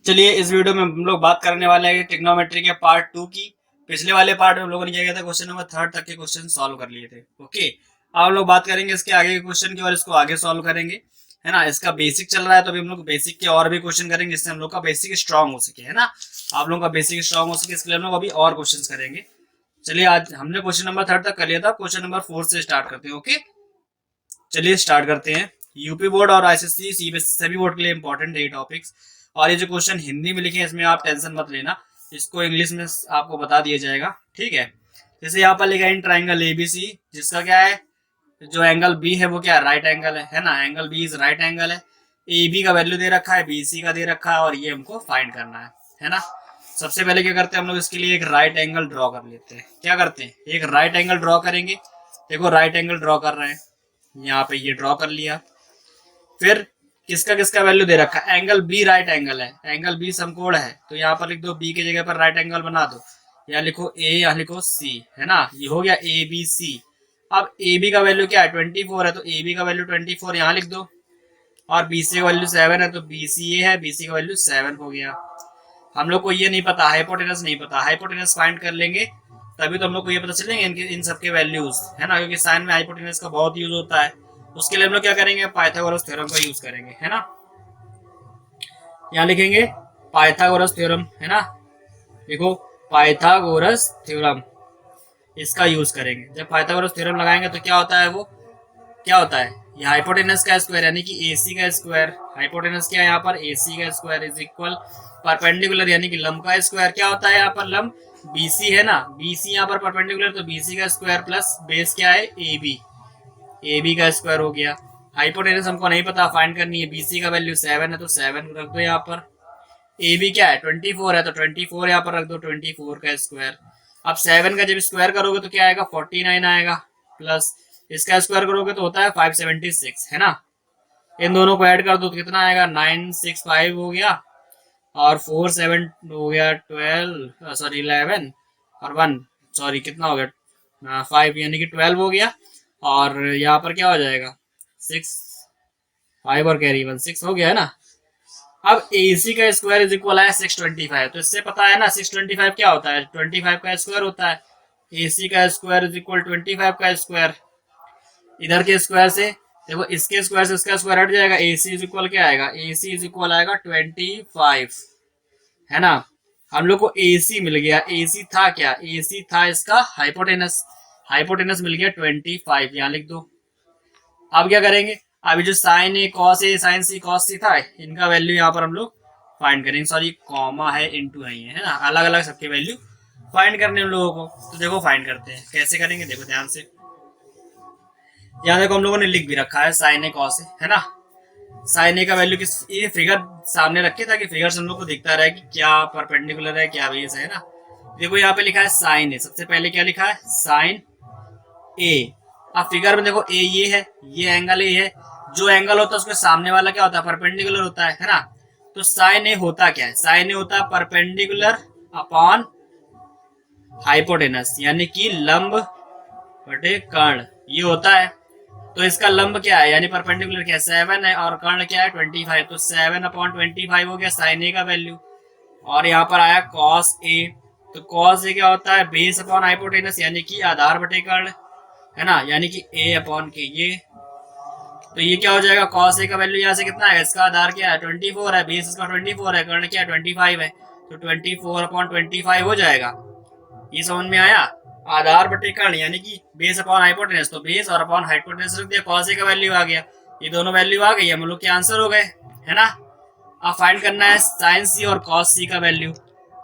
चलिए इस वीडियो में हम लोग बात करने वाले हैं ट्रिग्नोमेट्री के पार्ट 2 की। पिछले वाले पार्ट में हम लोगों ने क्या किया था, क्वेश्चन नंबर 3 तक के क्वेश्चन सॉल्व कर लिए थे। ओके, अब हम लोग बात करेंगे इसके आगे के क्वेश्चन की और इसको आगे सॉल्व करेंगे, है ना। इसका बेसिक चल रहा है तो अभी हम लोग बेसिक के और भी क्वेश्चन करेंगे जिससे हम लोग का बेसिक स्ट्रांग हो सके, है ना। आप लोगों का बेसिक स्ट्रांग हो सके इसके लिए हम लोग अभी और क्वेश्चन करेंगे। चलिए आज हमने क्वेश्चन नंबर 3 तक कर लिया था, क्वेश्चन नंबर 4 से स्टार्ट करते हैं। ओके, चलिए स्टार्ट करते हैं। यूपी बोर्ड और आईसीएससी सीबीएसई सभी बोर्ड के लिए इंपॉर्टेंट है टॉपिक्स। और ये जो क्वेश्चन हिंदी में लिखे हैं इसमें आप टेंशन मत लेना, इसको इंग्लिश में आपको बता दिया जाएगा, ठीक है। जैसे यहाँ पर लिखा है इन ट्राइंगल एबीसी, जिसका क्या है, जो एंगल बी है वो क्या राइट एंगल है ना। Angle B is right angle है। ए बी का वैल्यू दे रखा है, बी सी का दे रखा है और ये हमको फाइंड करना है ना। सबसे पहले क्या करते हैं हम लोग, इसके लिए एक राइट एंगल ड्रॉ कर लेते हैं। क्या करते हैं, एक राइट एंगल ड्रॉ करेंगे। देखो राइट एंगल ड्रॉ कर रहे हैं, यहाँ पे ये ड्रॉ कर लिया। फिर किसका किसका वैल्यू दे रखा है, एंगल बी राइट एंगल है, एंगल बी समकोण है तो यहाँ पर लिख दो बी की जगह पर राइट एंगल बना दो। यहाँ लिखो ए, यहाँ लिखो सी, है ना। ये हो गया ए बी सी। अब ए बी का वैल्यू क्या है 24 है तो ए बी का वैल्यू 24 यहाँ लिख दो। और बी सी का वैल्यू 7 है तो बी सी ए है, बी सी का वैल्यू 7 हो गया। हम लोग को ये नहीं पता, हाइपोटेनस नहीं पता, हाइपोटेनस फाइंड कर लेंगे तभी तो हम लोग को ये पता चलेंगे इनके इन सबके वैल्यूज, है ना। क्योंकि साइन में हाइपोटेनस का बहुत यूज होता है। उसके लिए हम लोग क्या करेंगे, पाइथागोरस थ्योरम का यूज करेंगे, है ना। यहाँ लिखेंगे पाइथागोरस थ्योरम, है ना। देखो पाइथागोरस थ्योरम, इसका यूज करेंगे। जब पाइथागोरस थ्योरम लगाएंगे तो क्या होता है, वो क्या होता है, ये हाइपोटेनस का स्क्वायर यानी कि एसी का स्क्वायर। हाइपोटेनस क्या है यहाँ पर, एसी का स्क्वायर इज इक्वल परपेंडिकुलर यानी कि लंब का स्क्वायर। क्या होता है यहाँ पर, लंब बीसी है ना, बीसी यहाँ पर परपेंडिकुलर तो बीसी का स्क्वायर प्लस बेस क्या है ए बी, ए बी का स्क्वायर हो गया। हाइपोटेनस हमको नहीं पता, फाइंड करनी है। बीसी का वैल्यू 7 है तो 7 रख दो यहाँ पर। ए बी क्या है 24 है तो 24 यहाँ पर रख दो, 24 का स्क्वायर। अब 7 का जब स्क्वायर करोगे तो क्या आएगा 49 आएगा, प्लस इसका स्क्वायर करोगे तो होता है 576, है ना। इन दोनों को ऐड कर दो तो कितना आएगा 965 हो गया। और 4 7 हो गया 12, सॉरी 11 और 1, सॉरी कितना हो गया 5 यानी कि 12 हो गया। और यहाँ पर क्या हो जाएगा 6, 5 और कैरी 1 6 हो गया, है ना। अब AC का स्क्वायर इज इक्वल है 625, तो इससे पता है ना 625 क्या होता है, 25 का स्क्वायर होता है। AC का स्क्वायर इज इक्वल 25 का स्क्वायर। इधर के स्क्वायर से देखो, इसके स्क्वायर से इसका स्क्वायर हट जाएगा, AC इज इक्वल क्या आएगा, AC इज इक्वल आएगा 25, है ना। हम लोग को AC मिल गया। AC था क्या, AC था इसका हाइपोटेनस, हाइपोटेनस मिल गया 25, यहाँ लिख दो। अब क्या करेंगे, अभी जो साइन ए साइन सी कॉस सी था, इनका वैल्यू यहाँ पर हम लोग फाइंड करेंगे। सॉरी कॉमा है, इनटू नहीं है, है ना। अलग अलग सबके वैल्यू फाइंड करने हम लोगों को। तो देखो फाइंड करते हैं, कैसे करेंगे देखो ध्यान से। यहाँ देखो हम लोगों ने लिख भी रखा है साइन ए कॉस ए, है ना। साइन ए का वैल्यू किस, ये फिगर सामने रखे ताकि फिगर से हम लोग को दिखता रहे कि क्या परपेंडिकुलर है क्या बेस है ना। देखो यहाँ पे लिखा है साइन ए, सबसे पहले क्या लिखा है साइन ए। अब फिगर में देखो ए ये है, ये एंगल ए है। जो एंगल होता है उसके सामने वाला क्या होता है, परपेंडिकुलर होता है ना। तो साइन ए होता क्या है, साइन ए होता है परपेंडिकुलर अपॉन हाइपोटेनस यानी कि लंब बटे कर्ण, ये होता है। तो इसका लंब क्या है यानी परपेंडिकुलर क्या है 7 है और कर्ण क्या है 25, तो 7/25 हो गया साइन ए का वैल्यू। और यहाँ पर आया कॉस ए, तो कॉस ए क्या होता है बेस अपॉन हाइपोटेनस यानी कि आधार बटे कर्ण, है ना, यानी कि ए अपॉन के ये। तो ये क्या हो जाएगा, कॉस ए का वैल्यू यहाँ से कितना है, इसका आधार क्या है 24 है, बेस इसका 24 है, कर्ण क्या है 25 है, तो 24/25 हो जाएगा। ये समझ में आया, आधार बटे कर्ण यानी कि बेस अपॉन हाइपोटेनस, तो बेस और अपॉन हाइपोटेनस रख दिया, कॉस ए का वैल्यू आ गया। ये दोनों वैल्यू आ गई, हम लोग के आंसर हो गए, है ना। अब फाइंड करना है साइन सी और कॉस सी का वैल्यू।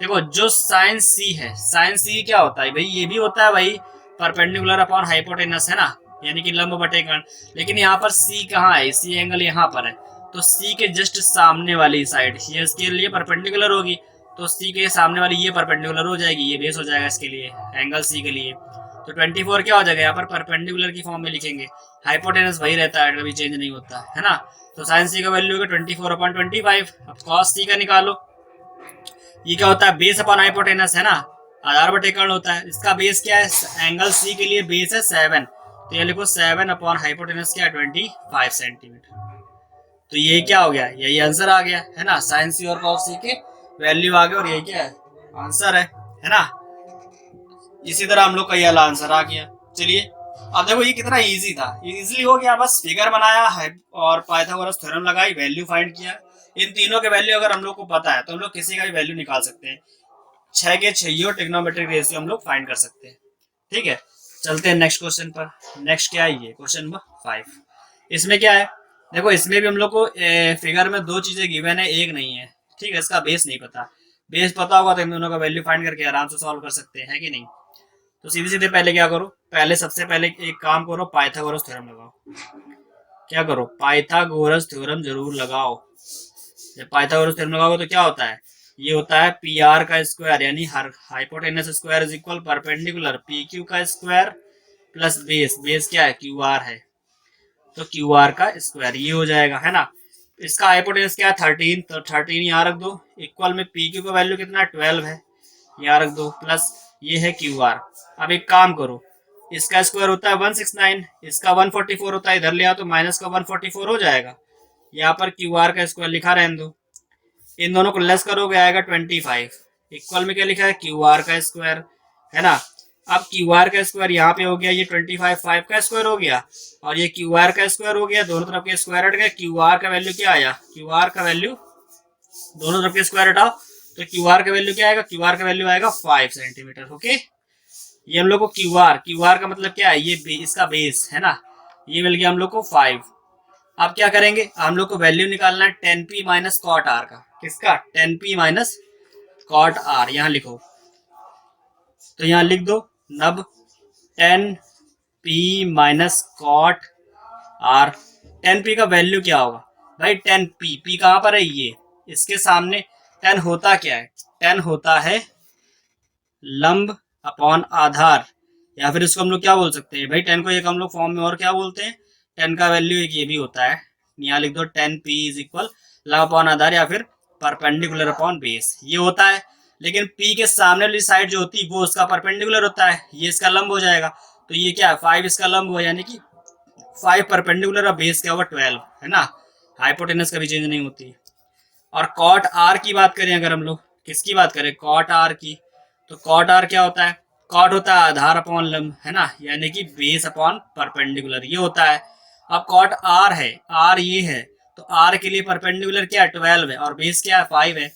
देखो जो साइन सी है, साइन सी क्या होता है भाई, ये भी होता है भाई परपेंडिकुलर अपॉन हाइपोटेनस, है ना, यानी कि लंब बटे कर्ण। लेकिन यहाँ पर सी कहाँ है, सी एंगल यहाँ पर है, तो सी के जस्ट सामने वाली साइड ये इसके लिए परपेंडिकुलर होगी, तो सी के सामने वाली ये परपेंडिकुलर हो जाएगी, ये बेस हो जाएगा इसके लिए, एंगल सी के लिए। तो 24 क्या हो जाएगा, यहाँ पर परपेंडिकुलर की फॉर्म में लिखेंगे, हाइपोटेनस वही रहता है कभी चेंज नहीं होता, है ना। तो साइन सी का वैल्यू है 24/25। अब कॉस सी का निकालो, ये क्या होता है बेस अपॉन हाइपोटेनस, है ना, आधार बटे कर्ण होता है। इसका बेस क्या है, एंगल सी के लिए बेस है 7, तो ये लिखो 7 अपॉन हाइपोटेनस क्या है 25 सेंटीमीटर। तो ये क्या हो गया, यही आंसर आ गया है ना, साइन सी और कॉस सी के वैल्यू आ गए और ये क्या है, आंसर है ना। इसी तरह हम लोग का ये वाला आंसर आ गया। चलिए अब देखो ये कितना इजी था, इजीली हो गया, बस फिगर बनाया है और पाइथागोरस थ्योरम लगाई, वैल्यू फाइंड किया। इन तीनों के वैल्यू अगर हम लोग को पता है तो हम लोग किसी का भी वैल्यू निकाल सकते हैं। 6 के 6 और ट्रिग्नोमेट्रिक रेशियो हम लोग फाइंड कर सकते हैं। ठीक है, चलते हैं नेक्स्ट क्वेश्चन पर। नेक्स्ट क्या है, ये क्वेश्चन नंबर 5। इसमें क्या है, देखो इसमें भी हम लोग को फिगर में दो चीजें गिवन है, एक नहीं है। ठीक है, इसका बेस नहीं पता, बेस पता होगा तो इन दोनों का वैल्यू फाइंड करके आराम से सॉल्व कर सकते हैं, है कि नहीं। तो सीधे सीधे पहले क्या करो, पहले सबसे पहले एक काम करो, पाइथागोरस थ्योरम लगाओ। क्या करो, पाइथागोरस थ्योरम जरूर लगाओ। जब पाइथागोरस थ्योरम लगाओगे तो क्या होता है, ये होता है पी आर का स्क्वायर यानी हर hypotenuse square is equal perpendicular P Q का स्क्वायर प्लस बेस, बेस क्या है क्यू आर है, तो क्यू आर का स्क्वायर ये हो जाएगा, है ना। इसका हाइपोटेनस क्या है 13, तो 13 यहाँ रख दो, इक्वल में पी क्यू का वैल्यू कितना 12 है, यहाँ रख दो, प्लस ये है क्यू आर। अब एक काम करो, इसका स्क्वायर होता है 169, इसका 144 होता है, इधर ले आओ तो माइनस का 144 हो जाएगा। यहाँ पर क्यू आर का स्क्वायर लिखा रहने दो, इन दोनों को लेस करोगे आएगा 25, इक्वल में क्या लिखा है क्यू आर का स्क्वायर, है ना। अब क्यू आर का स्क्वायर यहाँ पे हो गया, ये 25 5 का स्क्वायर हो गया और ये क्यू आर का स्क्वायर हो गया, दोनों तरफ के स्क्वायर हट गए, क्यू आर का वैल्यू क्या आया, क्यू आर का वैल्यू दोनों तरफ के स्क्वायर हटाओ तो क्यू आर का वैल्यू क्या आएगा, क्यू आर का वैल्यू आएगा 5 सेंटीमीटर। ओके, ये हम लोग को क्यू आर का मतलब क्या है, ये इसका बेस है ना, ये मिल गया हम लोग को 5। अब क्या करेंगे, हम लोग को वैल्यू निकालना है 10p माइनस कॉट आर का, किसका 10p माइनस कॉट आर, यहाँ लिखो, तो यहाँ लिख दो नब 10p minus cot R. 10p का वैल्यू क्या होगा भाई, 10p, p कहाँ पर है, ये इसके सामने 10 होता क्या है, 10 होता है लंब अपॉन आधार, या फिर इसको हम लोग क्या बोल सकते हैं भाई, 10 को एक हम लोग फॉर्म में और क्या बोलते हैं, 10 का वैल्यू एक ये भी होता है, यहाँ लिख दो 10p इज इक्वल लंब अपॉन आधार या फिर परपेंडिकुलर अपॉन बेस, ये होता है। लेकिन p के सामने वाली साइड जो होती है वो उसका परपेंडिकुलर होता है, ये इसका लंब हो जाएगा, तो ये क्या है 5 इसका लंब हुआ, यानी कि 5 परपेंडिकुलर और बेस क्या होगा 12, है ना। हाइपोटेनस कभी चेंज नहीं होती। और कॉट आर की बात करें अगर हम लोग, किसकी बात करें, कॉट आर की, तो कॉट आर क्या होता है, कॉट होता है आधार अपॉन लंब, है ना, यानी कि बेस अपॉन परपेंडिकुलर, ये होता है। अब कॉट आर है, आर ये है, तो आर के लिए परपेंडिकुलर क्या है 12 है और बेस क्या है 5 है,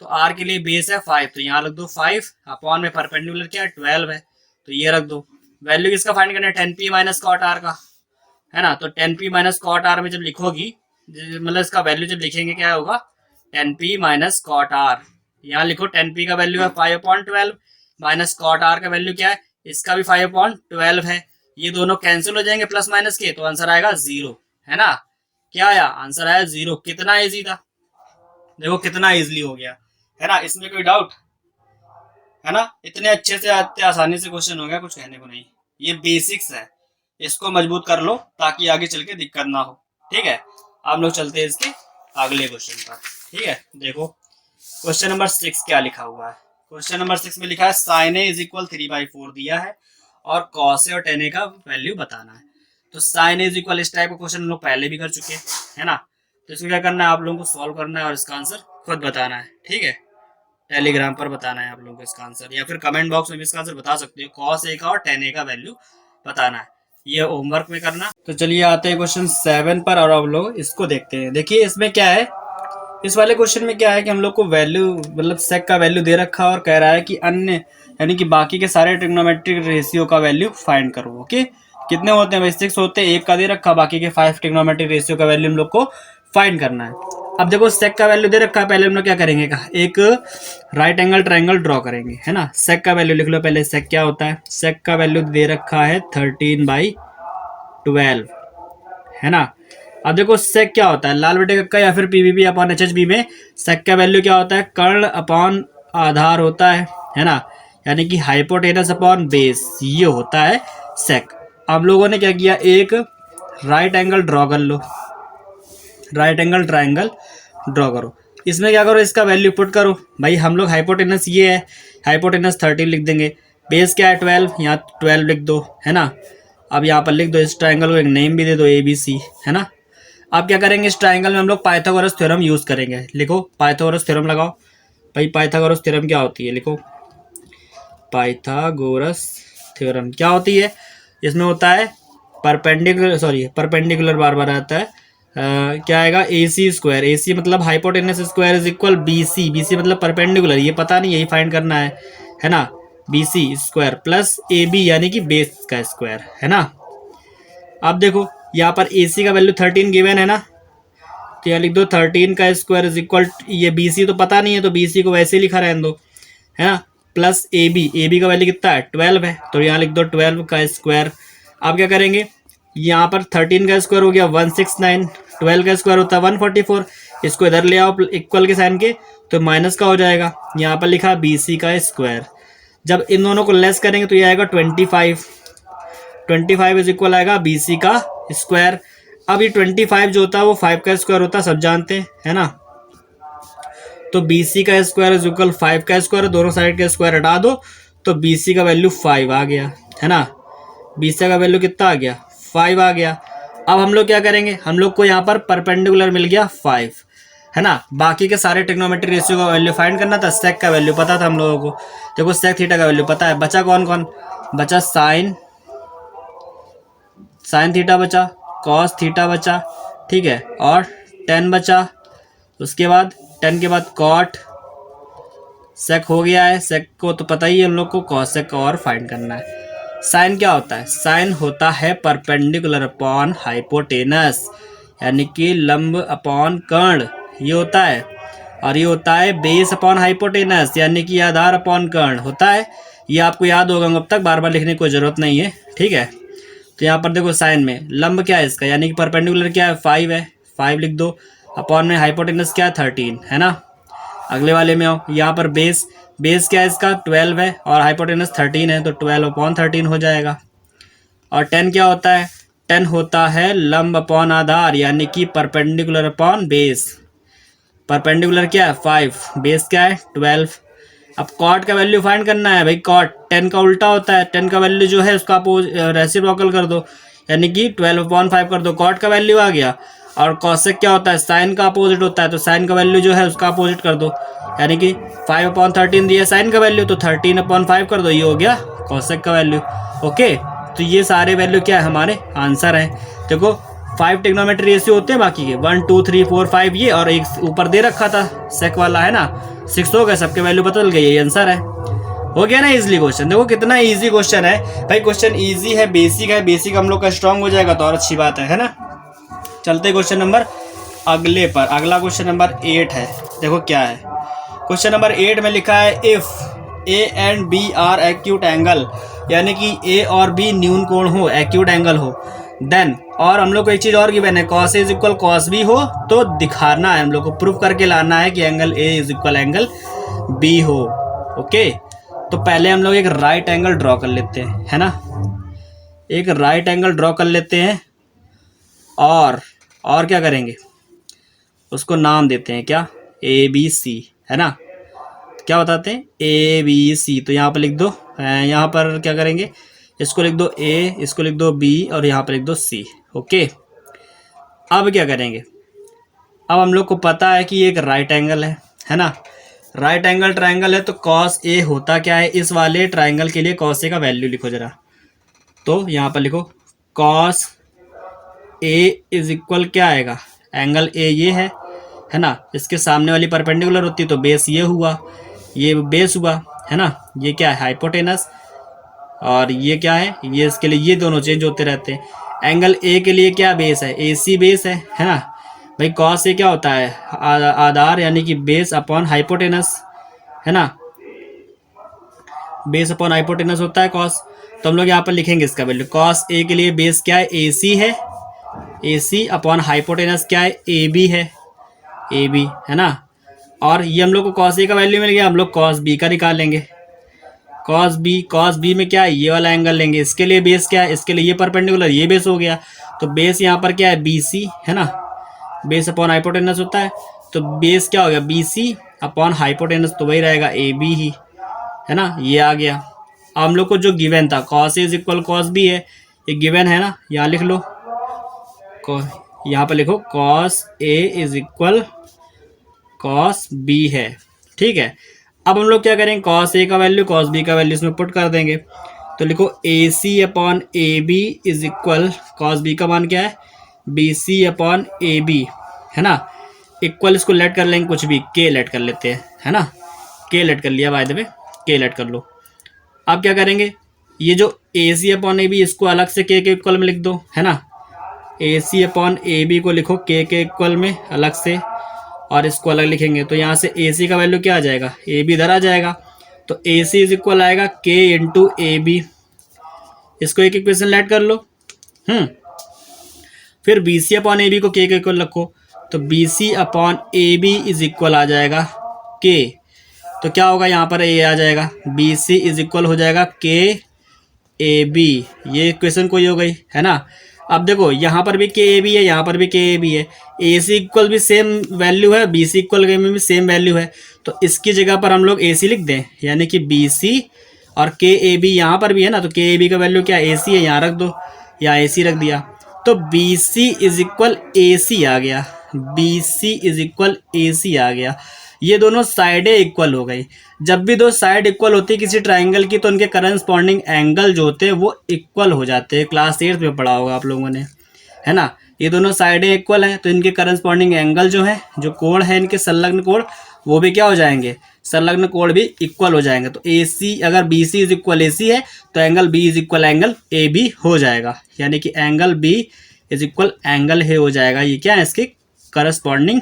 तो आर के लिए बेस है 5, तो यहाँ रख दो 5 अपॉन में परपेंडिकुलर क्या है 12 है, तो ये रख दो। वैल्यू किसका फाइंड करना है 10p माइनस कॉट आर का, है ना। तो 10p माइनस कॉट आर में जब लिखोगी, मतलब इसका वैल्यू जब लिखेंगे क्या होगा 10p माइनस कॉट आर, यहाँ लिखो 10p का वैल्यू है 5/12 माइनस कॉट आर का वैल्यू क्या है, इसका भी 5/12 है, ये दोनों कैंसिल हो जाएंगे प्लस माइनस के, तो आंसर आएगा 0, है ना। क्या आया, आंसर आया 0। कितना इजी था, देखो कितना इजीली हो गया, है ना, इसमें कोई डाउट है ना, इतने अच्छे से इतने आसानी से क्वेश्चन हो गया, कुछ कहने को नहीं। ये बेसिक्स है, इसको मजबूत कर लो ताकि आगे चल के दिक्कत ना हो। ठीक है, आप लोग चलते हैं इसके अगले क्वेश्चन पर। ठीक है, देखो क्वेश्चन नंबर 6 क्या लिखा हुआ है। क्वेश्चन नंबर 6 में लिखा है साइन ए इज इक्वल 3/4 दिया है और कॉस ए और टेन ए का वैल्यू बताना है। तो साइन ए इज इक्वल इस टाइप का क्वेश्चन हम लोग पहले भी कर चुके हैं, है ना। तो इसको क्या करना है, आप लोगों को सॉल्व करना है और इसका आंसर खुद बताना है। ठीक है, टेलीग्राम पर बताना है आप लोगों को इसका आंसर, या फिर कमेंट बॉक्स में भी इसका आंसर बता सकते हो, कॉस ए का और टेन ए का वैल्यू बताना है, ये होमवर्क में करना। तो चलिए आते हैं क्वेश्चन 7 पर और आप लोग इसको देखते हैं। देखिए इसमें क्या है, इस वाले क्वेश्चन में क्या है कि हम लोग को वैल्यू मतलब सेक का वैल्यू दे रखा है और कह रहा है कि अन्य यानी कि बाकी के सारे ट्रिग्नोमेट्रिक रेशियो का वैल्यू फाइंड करो। ओके, कितने होते हैं भाई 6 होते हैं, एक का दे रखा, बाकी के 5 ट्रिग्नोमेट्रिक रेशियो का वैल्यू हम लोग को फाइंड करना है। अब देखो सेक का वैल्यू दे रखा है, पहले हम लोग क्या करेंगे, एक राइट एंगल ट्राइंगल ड्रॉ करेंगे, है ना। सेक का वैल्यू लिख लो पहले, सेक क्या होता है, सेक का वैल्यू दे रखा है 13/12, है ना। अब देखो सेक क्या होता है, लाल बटे कक्का या फिर पीवीबी अपॉन एचएचबी में सेक का वैल्यू क्या होता है, कर्ण अपॉन आधार होता है ना, यानी कि हाइपोटेनस अपॉन बेस, ये होता है सेक। अब लोगों ने क्या किया, एक राइट एंगल ड्रॉ कर लो, राइट एंगल ट्राइंगल ड्रॉ करो, इसमें क्या करो, इसका वैल्यू पुट करो। भाई हम लोग हाइपोटेनस ये है, हाइपोटेनस 13 लिख देंगे, बेस क्या है 12, यहाँ 12 लिख दो, है ना। अब यहाँ पर लिख दो, इस ट्राइंगल को एक नेम भी दे दो ABC, है ना। अब क्या करेंगे, इस ट्राइंगल में हम लोग पाइथागोरस थ्योरम यूज़ करेंगे। लिखो पाइथागोरस थ्योरम लगाओ भाई। पाइथागोरस थ्योरम क्या होती है, लिखो पाइथागोरस थ्योरम क्या होती है। इसमें होता है परपेंडिकुलर बार बार आता है। क्या आएगा, ए सी स्क्वायर, ए सी मतलब hypotenuse square is equal B C, B C मतलब परपेंडिकुलर, ये पता नहीं, यही फाइंड करना है ना। B C square plus A B यानी कि बेस का स्क्वायर, है ना। अब देखो यहाँ पर ए सी का वैल्यू 13 गिवन है ना, तो यहाँ लिख दो 13 का स्क्वायर इज इक्वल, ये बी सी तो पता नहीं है तो बी सी को वैसे लिखा रहने दो, है ना। प्लस ए बी का वैल्यू कितना है, 12 है, तो यहाँ लिख दो 12 का स्क्वायर। अब क्या करेंगे, यहाँ पर 13 का स्क्वायर हो गया 169, 12 का स्क्वायर होता है 144, इसको इधर ले आओ इक्वल के साइन के, तो माइनस का हो जाएगा। यहाँ पर लिखा बी सी का स्क्वायर, जब इन दोनों को लेस करेंगे तो ये आएगा 25, 25 इज इक्वल आएगा बी सी का स्क्वायर। अब ये 25 जो होता है वो 5 का स्क्वायर होता है, सब जानते हैं, है ना। तो बी सी का स्क्वायर इज इक्वल 5 का स्क्वायर, दोनों साइड का स्क्वायर हटा दो तो बी सी का वैल्यू 5 आ गया, है ना। बी सी का वैल्यू कितना आ गया, 5 आ गया। अब हम लोग क्या करेंगे, हम लोग को यहाँ पर परपेंडिकुलर मिल गया 5, है ना। बाकी के सारे ट्रिग्नोमेट्री रेशियो का वैल्यू फाइंड करना था, सेक का वैल्यू पता था हम लोगों को, देखो सेक थीटा का वैल्यू पता है। बचा कौन कौन, बचा साइन थीटा बचा, कॉस थीटा बचा, ठीक है, और टेन बचा। उसके बाद टेन के बाद कॉट, सेक हो गया है, सेक को तो पता ही है हम लोग को, कॉसेक और फाइंड करना है। साइन क्या होता है, साइन होता है परपेंडिकुलर अपॉन हाइपोटेनस, यानी कि लंब अपॉन कर्ण, ये होता है। और ये होता है बेस अपॉन हाइपोटेनस, यानी कि आधार अपॉन कर्ण होता है। ये आपको याद होगा, अब तक बार बार लिखने की कोई जरूरत नहीं है, ठीक है। तो यहाँ पर देखो साइन में लंब क्या है इसका, यानी कि परपेंडिकुलर क्या है, 5 है, 5 लिख दो। अपॉन में हाइपोटेनस क्या है, 13, है ना। अगले वाले में आओ, यहाँ पर बेस क्या है इसका, 12 है, और हाइपोटेनस 13 है, तो 12/13 हो जाएगा। और 10 क्या होता है, 10 होता है लंब अपॉन आधार, यानी कि परपेंडिकुलर अपॉन बेस। परपेंडिकुलर क्या है 5, बेस क्या है 12। अब कॉट का वैल्यू फाइंड करना है भाई, कॉट 10 का उल्टा होता है, 10 का वैल्यू जो है उसका रेसिप्रोकल कर दो, यानी कि 12/5 कर दो, कॉट का वैल्यू आ गया। और कॉसेक क्या होता है, साइन का अपोजिट होता है, तो साइन का वैल्यू जो है उसका अपोजिट कर दो, यानी कि 5/13 दिया साइन का वैल्यू, तो 13/5 कर दो, ये हो गया कॉसेक का वैल्यू। ओके, तो ये सारे वैल्यू क्या है, हमारे आंसर है। देखो 5 ट्रिग्नोमेट्री रेशियो होते हैं बाकी के, 1 2 3 4 5 ये, और एक ऊपर दे रखा था सेक वाला, है ना। 6 हो गए, सबके वैल्यू बदल गए, ये आंसर है। हो गया ना इजीली क्वेश्चन, देखो कितना इजी क्वेश्चन है भाई। क्वेश्चन इजी है, बेसिक है, बेसिक हम लोग का स्ट्रांग हो जाएगा तो और अच्छी बात है ना। चलते क्वेश्चन नंबर अगले पर। अगला क्वेश्चन नंबर 8 है, देखो क्या है। क्वेश्चन नंबर 8 में लिखा है if A and B are acute angle, यानी कि ए और बी न्यून कोण हो, एक्यूट एंगल हो, देन, और हम लोग को एक चीज और गिवन है, cos A is equal cos B हो, तो दिखाना है हम लोग को, प्रूफ करके लाना है कि angle A is equal angle B हो। ओके, तो पहले हम लोग एक राइट एंगल ड्रॉ कर लेते हैं, है ना। एक राइट एंगल ड्रॉ कर लेते हैं, और क्या करेंगे, उसको नाम देते हैं क्या, ए बी सी, है ना। क्या बताते हैं, ए बी सी, तो यहाँ पर लिख दो, यहाँ पर क्या करेंगे, इसको लिख दो ए, इसको लिख दो बी, और यहाँ पर लिख दो सी। ओके, अब क्या करेंगे, अब हम लोग को पता है कि ये एक राइट एंगल है ना। राइट एंगल ट्राइंगल है, तो कॉस ए होता क्या है, इस वाले ट्राइंगल के लिए कॉस ए का वैल्यू लिखो जरा। तो यहाँ पर लिखो कॉस ए इज इक्वल क्या आएगा, एंगल ए ये है ना, इसके सामने वाली परपेंडिकुलर होती तो बेस ये हुआ, ये बेस हुआ, है ना। ये क्या है, हाइपोटेनस, और ये क्या है, ये इसके लिए ये दोनों चेंज होते रहते हैं। एंगल ए के लिए क्या बेस है, ए सी बेस है ना भाई। कॉस ए क्या होता है, आधार, यानी कि बेस अपॉन हाइपोटेनस, है ना। बेस अपॉन हाइपोटेनस होता है कॉस, तो हम लोग यहाँ पर लिखेंगे इसका वैल्यू, कॉस ए के लिए बेस क्या है, ए सी है, ए सी अपॉन हाइपोटेनस क्या है, ए बी है, ए बी, है ना। और ये हम लोग को कॉस ए का वैल्यू मिल गया, हम लोग कॉस बी का निकालेंगे। कॉस बी में क्या है, ये वाला एंगल लेंगे, इसके लिए बेस क्या है, इसके लिए ये परपेंडिकुलर, ये बेस हो गया, तो बेस यहाँ पर क्या है, बी सी, है ना। बेस अपॉन हाइपोटेनस होता है, तो बेस क्या हो गया, बी सी अपॉन हाइपोटेनस, तो वही रहेगा ए बी ही, है ना। ये आ गया। अब हम लोग को जो गिवन था, cos A is equal cos B है, ये गिवन है ना, यहाँ लिख लो, यहाँ पर लिखो cos A is equal cos B है, ठीक है। अब हम लोग क्या करेंगे, कॉस ए का वैल्यू कॉस बी का वैल्यू इसमें पुट कर देंगे। तो लिखो A C upon A B is equal, cos B का मान क्या है, B C upon A B, है ना। इक्वल इसको लेट कर लेंगे, कुछ भी के लेट कर लेते हैं, है ना। के लेट कर लिया, बाय द वे के लेट कर लो। अब क्या करेंगे, ये जो ए सी अपॉन ए बी इसको अलग से के इक्वल में लिख दो, है ना। ए सी अपॉन ए बी को लिखो के इक्वल में अलग से, और इसको अलग लिखेंगे। तो यहाँ से ए सी का वैल्यू क्या आ जाएगा, ए बी इधर आ जाएगा। तो ए सी इज इक्वल आएगा के इंटू ए बी, इसको एक इक्वेशन लेट कर लो। फिर B C upon A B को के इक्वल रखो, तो B C upon A B is equal आ जाएगा के। तो क्या होगा, यहाँ पर ए आ जाएगा, बी सी इज इक्वल हो जाएगा के ए बी, ये इक्वेशन कोई हो गई, है ना। अब देखो यहाँ पर भी के ए बी है, यहाँ पर भी के ए बी है, ए सी इक्वल भी सेम वैल्यू है, बी सी इक्वल में भी सेम वैल्यू है। तो इसकी जगह पर हम लोग ए सी लिख दें, यानी कि बी सी और के ए बी यहाँ पर भी है ना, तो के ए बी का वैल्यू क्या ए सी है, यहाँ रख दो, यहाँ ए सी रख दिया। तो B C is equal A सी आ गया, B C is equal A सी आ गया। ये दोनों साइडें इक्वल हो गई। जब भी दो साइड इक्वल होती है किसी ट्राइंगल की, तो उनके करस्पॉन्डिंग एंगल जो होते हैं वो इक्वल हो जाते हैं। क्लास 8 में पढ़ा होगा आप लोगों ने, है ना। ये दोनों साइडें इक्वल हैं, तो इनके करस्पॉन्डिंग एंगल जो है, जो कोण है इनके संलग्न कोण, वो भी क्या हो जाएंगे, संलग्न कोण भी इक्वल हो जाएंगे। तो ए सी, अगर B C is equal A C है, तो angle B is equal angle A B हो जाएगा, यानी कि angle B is equal angle A हो जाएगा। ये क्या है, इसके करस्पॉन्डिंग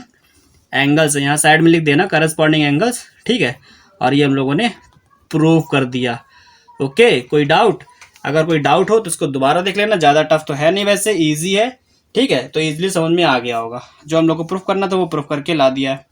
एंगल्स है, यहाँ साइड में लिख देना करस्पॉन्डिंग एंगल्स, ठीक है। और ये हम लोगों ने प्रूव कर दिया। ओके, कोई डाउट, अगर कोई डाउट हो तो इसको दोबारा देख लेना, ज़्यादा टफ तो है नहीं, वैसे इजी है, ठीक है। तो इजीली समझ में आ गया होगा, जो हम लोग को प्रूफ करना था वो प्रूफ करके ला दिया है।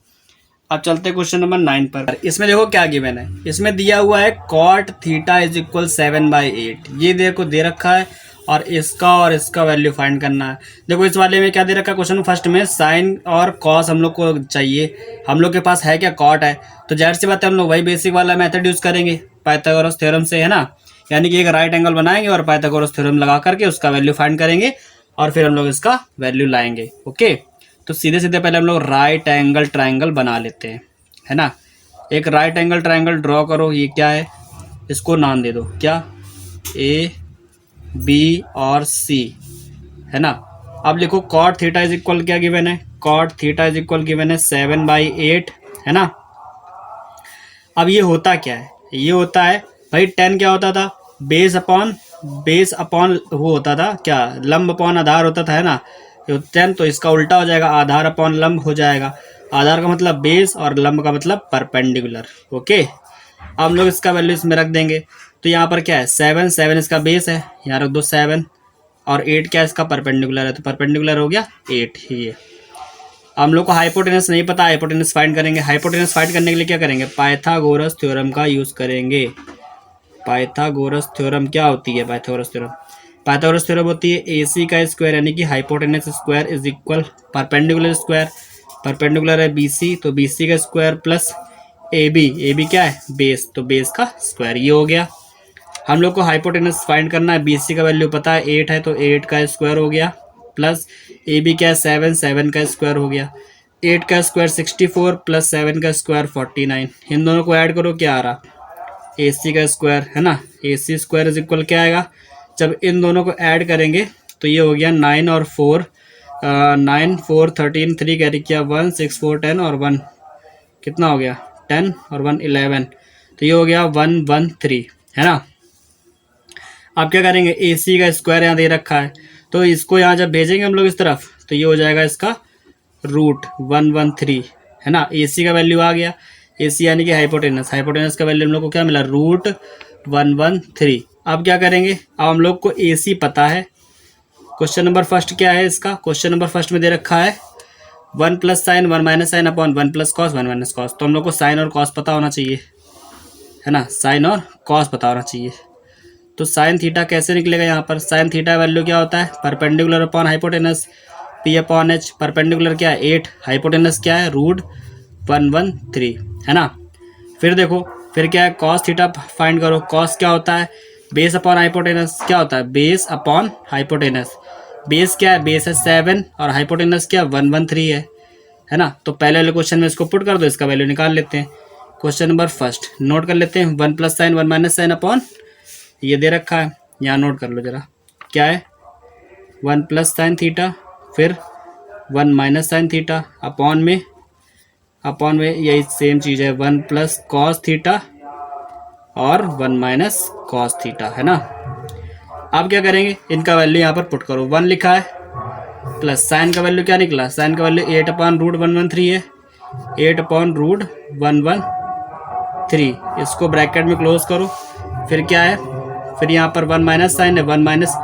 अब चलते हैं क्वेश्चन नंबर 9 पर। इसमें देखो क्या गिवन है, इसमें दिया हुआ है कॉट थीटा इज इक्वल 7/8, ये देखो दे रखा है, और इसका वैल्यू फाइंड करना है। देखो इस वाले में क्या दे रखा है, क्वेश्चन फर्स्ट में साइन और कॉस हम लोग को चाहिए, हम लोग के पास है क्या, कॉट है। तो जाहिर सी बात है हम लोग वही बेसिक वाला मेथड यूज़ करेंगे पाइथागोरस थ्योरम से, है ना। यानी कि एक राइट एंगल बनाएंगे और पाइथागोरस थ्योरम लगा करके उसका वैल्यू फाइंड करेंगे, और फिर हम लोग इसका वैल्यू लाएंगे। ओके, तो सीधे सीधे पहले हम लोग राइट एंगल ट्राइंगल बना लेते हैं, है ना। एक राइट एंगल ट्राइंगल ड्रॉ करो, ये क्या है, इसको नाम दे दो क्या, ए बी और सी, है ना। अब लिखो कॉट थीटा इज इक्वल क्या गिवन है, cot theta is equal given है 7/8, है ना। अब ये होता क्या है, ये होता है भाई टेन क्या होता था, बेस अपॉन वो होता था क्या, लंब अपॉन आधार होता था, है ना। टेन, तो इसका उल्टा हो जाएगा, आधार अपॉन लंब हो जाएगा। आधार का मतलब बेस और लंब का मतलब परपेंडिकुलर। ओके, अब हम लोग इसका वैल्यू इसमें रख देंगे। तो यहाँ पर क्या है, 7 इसका बेस है, यहाँ रख दो 7, और 8 क्या है, इसका परपेंडिकुलर है, तो परपेंडिकुलर हो गया 8 ये। हम लोग को हाइपोटेनस नहीं पता, हाइपोटेनस फाइंड करेंगे। हाइपोटेनस फाइंड करने के लिए क्या करेंगे, पाइथागोरस थ्योरम का यूज़ करेंगे। पाइथागोरस थ्योरम क्या होती है, पाइथागोरस थ्योरम होती है ए सी का स्क्वायर, यानी कि hypotenuse square is equal perpendicular square, perpendicular है बी सी, तो बी सी का स्क्वायर प्लस ए बी क्या है, बेस, तो बेस का स्क्वायर, ये हो गया। हम लोग को हाइपोटेनस फाइंड करना है, बी सी का वैल्यू पता है 8 है, तो 8 का स्क्वायर हो गया, प्लस ए बी क्या है 7 का स्क्वायर हो गया, 8 का स्क्वायर 64 प्लस 7 का स्क्वायर 49। इन दोनों को ऐड करो, क्या आ रहा, ए सी का स्क्वायर, है ना। ए सी स्क्वायर इज इक्वल क्या आएगा, जब इन दोनों को ऐड करेंगे तो ये हो गया 9 और 4, 9 4 13, 3 कैरी किया 1 6 4 10 और 1 कितना हो गया 10 और 1 11, तो ये हो गया 113, है ना। अब क्या करेंगे, ए सी का स्क्वायर यहाँ दे रखा है, तो इसको यहाँ जब भेजेंगे हम लोग इस तरफ, तो ये हो जाएगा इसका रूट 113, है ना। ए सी का वैल्यू आ गया, ए सी यानी कि हाइपोटेनस का वैल्यू हम लोग को क्या मिला, रूट 113। अब क्या करेंगे, अब हम लोग को ए सी पता है। क्वेश्चन नंबर फर्स्ट क्या है इसका, क्वेश्चन नंबर फर्स्ट में दे रखा है 1 plus sign 1 minus sine upon 1 plus cos 1 minus cos. तो हम लोग को साइन और कॉस पता होना चाहिए, है ना, साइन और कॉस पता होना चाहिए। तो साइन थीटा कैसे निकलेगा, यहाँ पर साइन थीटा वैल्यू क्या होता है, perpendicular upon hypotenuse, P upon H. Perpendicular क्या है 8, हाइपोटेनस क्या है रूट 113, है ना। फिर देखो फिर क्या है, कॉस थीटा फाइंड करो। कॉस क्या होता है, बेस अपॉन हाइपोटेनस, क्या होता है, बेस अपॉन हाइपोटेनस, बेस क्या है, बेस है 7 और हाइपोटेनस क्या 113 है ना। तो पहले वाले क्वेश्चन में इसको पुट कर दो, इसका वैल्यू निकाल लेते हैं। क्वेश्चन नंबर फर्स्ट नोट कर लेते हैं, 1 plus sign 1 minus sine upon ये दे रखा है, यहाँ नोट कर लो जरा क्या है, 1 प्लस साइन थीटा फिर 1 माइनस साइन थीटा अपॉन में यही सेम चीज़ है 1 प्लस कॉस थीटा और 1 माइनस कॉस थीटा है ना। अब क्या करेंगे, इनका वैल्यू यहाँ पर पुट करो, 1 लिखा है प्लस साइन का वैल्यू क्या निकला, साइन का वैल्यू 8/√113 है, 8/√113, इसको ब्रैकेट में क्लोज करो। फिर क्या है, फिर यहाँ पर 1 माइनस साइन है, 1 माइनस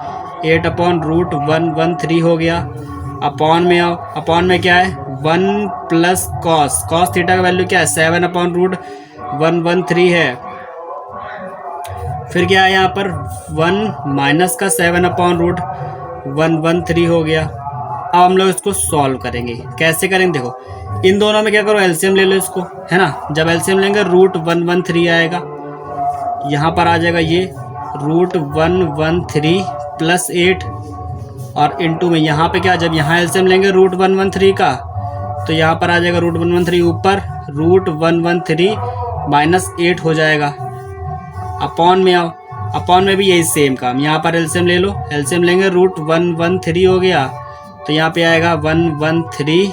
8/√113 हो गया। अपॉन में आओ, अपॉन में क्या है 1 प्लस कॉस थीटा का वैल्यू क्या है 7/√113 है। फिर क्या है यहाँ पर 1 माइनस का 7/√113 हो गया। अब हम लोग इसको सॉल्व करेंगे, कैसे करेंगे देखो, इन दोनों में क्या करो एलसीएम ले लो इसको, है ना। जब एलसीएम लेंगे √113 आएगा, यहाँ पर आ जाएगा ये √113 प्लस 8 और इंटू में यहाँ पे क्या, जब यहाँ एलसीएम लेंगे √113 का तो यहाँ पर आ जाएगा √113 ऊपर, √113 माइनस 8 हो जाएगा। अपॉन में आओ, अपॉन में भी यही सेम काम, यहाँ पर एलसीएम ले लो, एलसीएम लेंगे √113 हो गया तो यहाँ पे आएगा 113,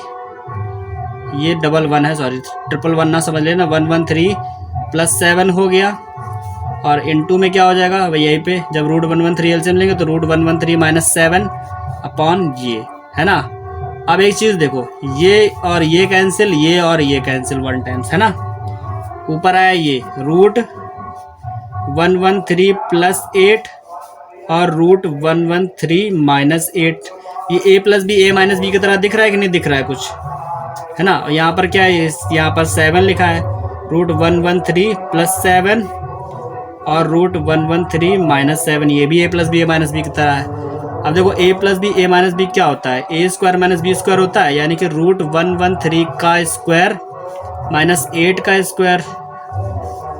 ये 11 है सॉरी 111 ना समझ लेना, 113 प्लस 7 हो गया और इनटू में क्या हो जाएगा भाई यहीं पे, जब √113 एलसीएम लेंगे तो √113 माइनस 7 अपॉन ये है ना। अब एक चीज़ देखो, ये और ये कैंसिल, ये और ये कैंसिल 1 टाइम्स है ना। ऊपर आया ये √113 प्लस 8 और √113 माइनस 8, ये a plus B a minus B की तरह दिख रहा है कि नहीं दिख रहा है कुछ, है ना। और यहाँ पर क्या है, यहाँ पर 7 लिखा है, √113 प्लस 7 और √113 माइनस 7, ये भी a plus B a minus B की तरह है। अब देखो a plus B a minus B क्या होता है, a square minus B square होता है, यानी कि √113 का स्क्वायर माइनस 8 का स्क्वायर।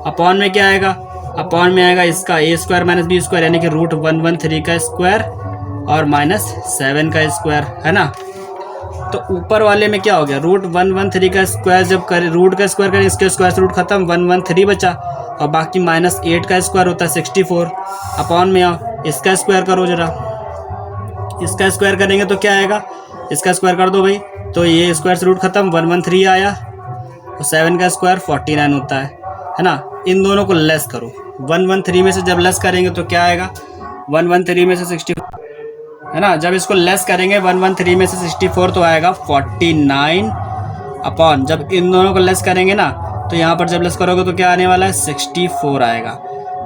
अपॉन में क्या आएगा, अपॉन में आएगा इसका a square minus B square, यानी कि √113 का स्क्वायर और माइनस 7 का स्क्वायर है ना। तो ऊपर वाले में क्या हो गया, √113 का स्क्वायर जब करें, रूट का स्क्वायर करें, इसके स्क्वायर से रूट खत्म, 113 बचा और बाकी माइनस 8 का स्क्वायर होता है 64। अपॉन में आओ, इसका स्क्वायर करो जरा, इसका स्क्वायर करेंगे तो क्या आएगा, इसका स्क्वायर कर दो भाई, तो ये स्क्वायर से रूट खत्म, 113 आया और 7 का स्क्वायर 49 होता है ना। इन दोनों को लेस करो, 113 में से जब लेस करेंगे तो क्या आएगा, 113 में से 64 है ना। जब इसको लेस करेंगे 113 में से 64 तो आएगा 49 अपॉन, जब इन दोनों को लेस करेंगे ना तो यहाँ पर जब लेस करोगे तो क्या आने वाला है 64 आएगा।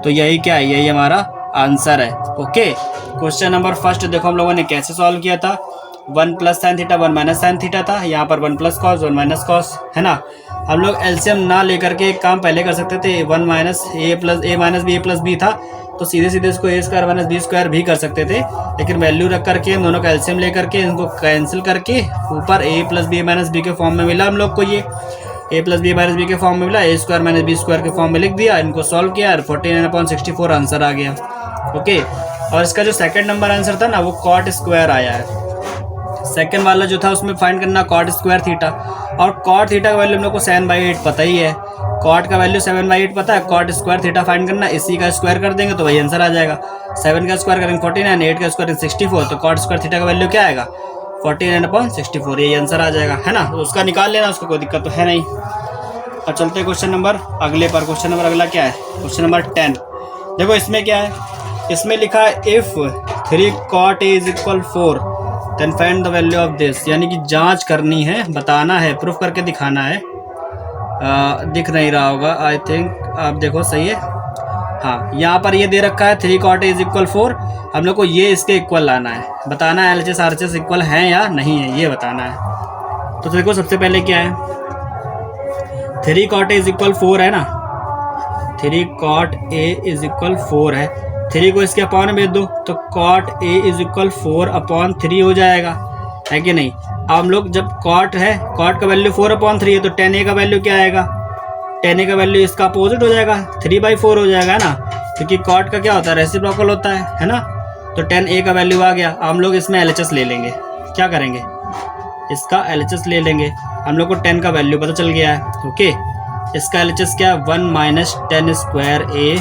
तो यही क्या है, यही हमारा आंसर है। ओके, क्वेश्चन नंबर फर्स्ट देखो हम लोगों ने कैसे सॉल्व किया था, 1 plus sine theta 1 minus sine theta था, यहाँ पर 1 प्लस कॉस 1 माइनस कॉस है ना। हम लोग एलसीएम ना लेकर के एक काम पहले कर सकते थे, 1 माइनस ए प्लस ए माइनस बी ए प्लस बी था तो सीधे सीधे इसको ए स्क्वायर माइनस बी स्क्वायर भी कर सकते थे, लेकिन वैल्यू रख करके इन दोनों का एलसीएम ले करके इनको कैंसिल करके ऊपर ए प्लस बी माइनस बी के फॉर्म में मिला हम लोग को, ये ए प्लस बी माइनस बी के फॉर्म में मिला, ए स्क्वायर माइनस बी स्क्वायर के फॉर्म में लिख दिया, इनको सॉल्व किया और 49/64 आंसर आ गया। ओके, और इसका जो सेकंड नंबर आंसर था ना वो कॉट स्क्वायर आया है। सेकंड वाला जो था उसमें फाइंड करना कॉट स्क्वायर थीटा, और कॉट थीटा का वैल्यू हम लोग को 7/8 पता ही है, कॉट का वैल्यू 7/8 पता है, कॉट स्क्वायर थीटा फाइंड करना, इसी का स्क्वायर कर देंगे तो वही आंसर आ जाएगा। 7 का स्क्वायर करेंगे 49, 8 का स्क्वायर 64, तो कॉट स्क्वायर थीटा का वैल्यू क्या आएगा 49/64, यही आंसर आ जाएगा है ना। तो उसका निकाल लेना, उसको कोई दिक्कत तो है नहीं। और चलते हैं क्वेश्चन नंबर अगले पर। क्वेश्चन नंबर अगला क्या है, क्वेश्चन नंबर 10। देखो इसमें क्या है, इसमें लिखा है इफ 3 cot a = 4 then find the value of this, यानी कि जांच करनी है, बताना है, प्रूफ करके दिखाना है। दिख नहीं रहा होगा आई थिंक, आप देखो सही है, हाँ यहाँ पर ये दे रखा है 3 cot a = 4, हम लोग को ये इसके इक्वल लाना है, बताना है LHS RHS इक्वल है या नहीं है, ये बताना है। तो देखो सबसे पहले क्या है, 3 cot a = 4 है ना, 3 cot a = 4 है, 3 को इसके अपॉन में दो तो cot a = 4/3 हो जाएगा, है कि नहीं। अब हम लोग जब cot है, cot का वैल्यू 4/3 है तो tan a का वैल्यू क्या आएगा, tan a का वैल्यू इसका अपोजिट हो जाएगा, 3/4 हो जाएगा ना, क्योंकि cot का क्या होता है रेसिप्रोकल होता है ना। तो 10a का वैल्यू आ गया। हम लोग इसमें LHS ले लेंगे। क्या करेंगे, इसका LHS ले लेंगे। हम लोग को 10 का वैल्यू पता चल गया है। ओके, इसका LHS क्या है, 1 minus 10 square a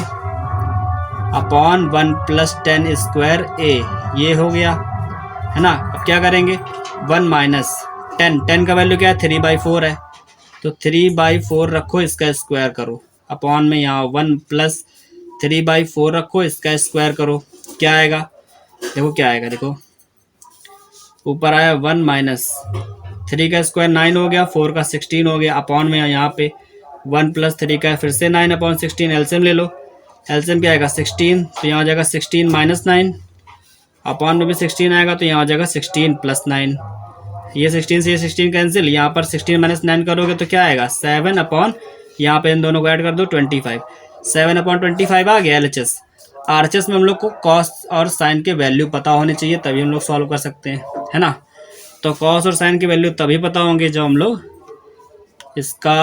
upon 1 plus 10 square a, ये हो गया है ना। अब क्या करेंगे, 1 माइनस 10 का वैल्यू क्या है, 3/4 है, तो 3/4 रखो, इसका स्क्वायर करो, अपॉन में यहाँ 1 प्लस 3/4 रखो, इसका स्क्वायर करो। क्या आएगा, देखो क्या आएगा, देखो ऊपर आया 1 माइनस 3 का स्क्वायर 9 हो गया, 4 का 16 हो गया, अपॉन में यहाँ पे 1 प्लस 3 का फिर से 9 अपॉन 16, एलसीएम ले लो। एलसीएम क्या आएगा 16, तो यहाँ हो जाएगा 16 माइनस 9, अपॉन में भी 16 आएगा, तो यहाँ हो जाएगा 16 प्लस 9। ये 16 से ये 16 कैंसिल, यहाँ पर 16 माइनस 9 करोगे तो क्या आएगा 7 अपॉन, यहाँ पे इन दोनों को ऐड कर दो 25, 7 अपॉन 25 आ गया LHS। RHS में हम लोग को कॉस और साइन के वैल्यू पता होने चाहिए, तभी हम लोग सॉल्व कर सकते हैं, है ना। तो कॉस और साइन के वैल्यू तभी पता होंगे जब हम लोग इसका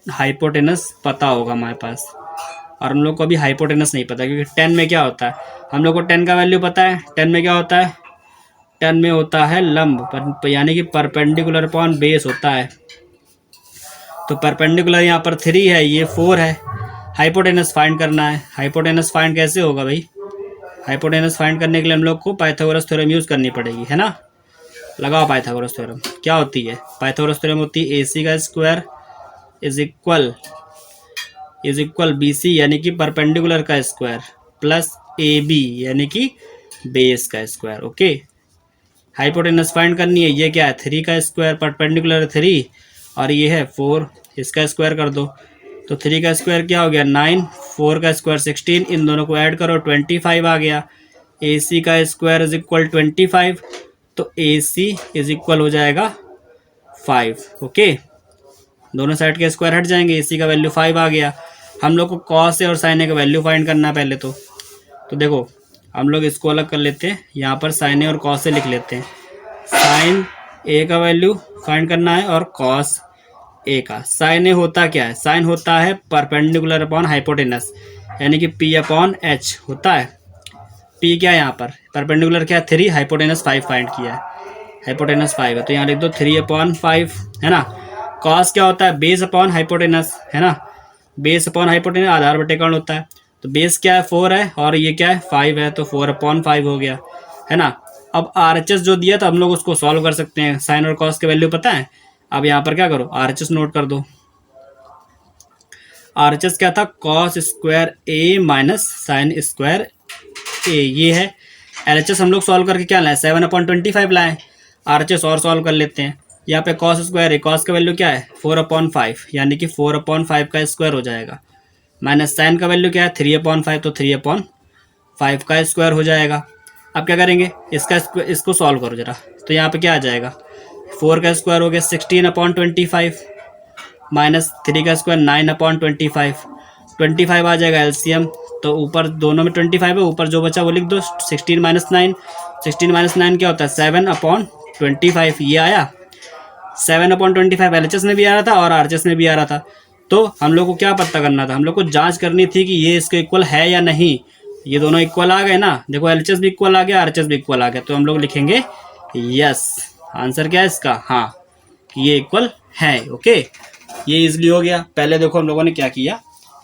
हाइपोटेनस पता होगा हमारे पास, और हम लोग को अभी हाइपोटेनस नहीं पता, क्योंकि 10 में क्या होता है, हम लोग को 10 का वैल्यू पता है। 10 में क्या होता है, 10 में होता है लंब, यानी कि परपेंडिकुलर अपॉन बेस होता है। तो परपेंडिकुलर यहाँ पर 3 है, ये 4 है। हाइपोटेनस फाइंड करना है। हाइपोटेनस फाइंड कैसे होगा भाई, हाइपोटेनस फाइंड करने के लिए हम लोग को पाइथागोरस थ्योरम यूज़ करनी पड़ेगी, है ना। लगाओ पाइथागोरस थ्योरम। क्या होती है पाइथागोरस थ्योरम, होती है AC का स्क्वायर इज इक्वल BC यानी कि परपेंडिकुलर का स्क्वायर प्लस AB यानी कि बेस का स्क्वायर। ओके, हाइपोटेनस फाइंड करनी है। ये क्या है, 3 का स्क्वायर, परपेंडिकुलर 3 और ये है 4, इसका स्क्वायर कर दो, तो 3 का स्क्वायर क्या हो गया 9, 4 का स्क्वायर 16, इन दोनों को ऐड करो 25 आ गया। AC का स्क्वायर इज इक्वल 25, तो AC इज इक्वल हो जाएगा 5। ओके, दोनों साइड के स्क्वायर हट जाएंगे, AC का वैल्यू 5 आ गया। हम लोग को कॉस और साइन का वैल्यू फाइंड करना है पहले तो देखो हम लोग इसको अलग कर लेते हैं, यहाँ पर साइन ए और कॉस से लिख लेते हैं। साइन ए का वैल्यू फाइंड करना है और कॉस ए का। साइन ए होता क्या है, साइन होता है परपेंडिकुलर अपॉन हाइपोटेनस, यानी कि P अपॉन H होता है। P क्या है यहाँ पर, परपेंडिकुलर क्या है 3, हाइपोटेनस 5 फाइंड किया है, हाइपोटेनस 5 है, तो यहाँ लिख दो 3 अपॉन 5, है ना। कॉस क्या होता है, बेस अपॉन हाइपोटेनस, है ना, बेस अपॉन हाइपोटेनस आधार बटे कर्ण होता है। तो बेस क्या है 4 है और ये क्या है 5 है, तो 4 अपॉन 5 हो गया, है ना। अब RHS जो दिया था हम लोग उसको सॉल्व कर सकते हैं। साइन और कॉस के वैल्यू पता है, अब यहाँ पर क्या करो RHS नोट कर दो। RHS क्या था, cos square A minus sine square A, ये है। LHS हम लोग सॉल्व करके क्या लाए, 7/25 लाए। RHS और सॉल्व कर लेते हैं। यहाँ पे कॉस स्क्वायर है, कॉस का वैल्यू क्या है 4/5, यानी कि 4/5 का स्क्वायर हो जाएगा, माइनस साइन का वैल्यू क्या है 3/5, तो 3/5 का स्क्वायर हो जाएगा। अब क्या करेंगे, इसको सॉल्व करो जरा, तो यहाँ पे क्या आ जाएगा 4 का स्क्वायर हो गया 16/25 माइनस 3 का स्क्वायर 9/25, 25 आ जाएगा एलसीएम, तो ऊपर दोनों में 25 है, ऊपर जो बचा वो लिख दो 16 माइनस 9, 16 माइनस 9 क्या होता है 7/25, ये आया 7/25। LHS में भी आ रहा था और RHS में भी आ रहा था। तो हम लोग को क्या पता करना था, हम लोग को जांच करनी थी कि ये इसके इक्वल है या नहीं। ये दोनों इक्वल आ गए ना, देखो LHS भी इक्वल आ गया, RHS भी इक्वल आ गया, तो हम लोग लिखेंगे यस। आंसर क्या है इसका, हाँ ये इक्वल है। ओके, ये इजिली हो गया। पहले देखो हम लोगों ने क्या किया,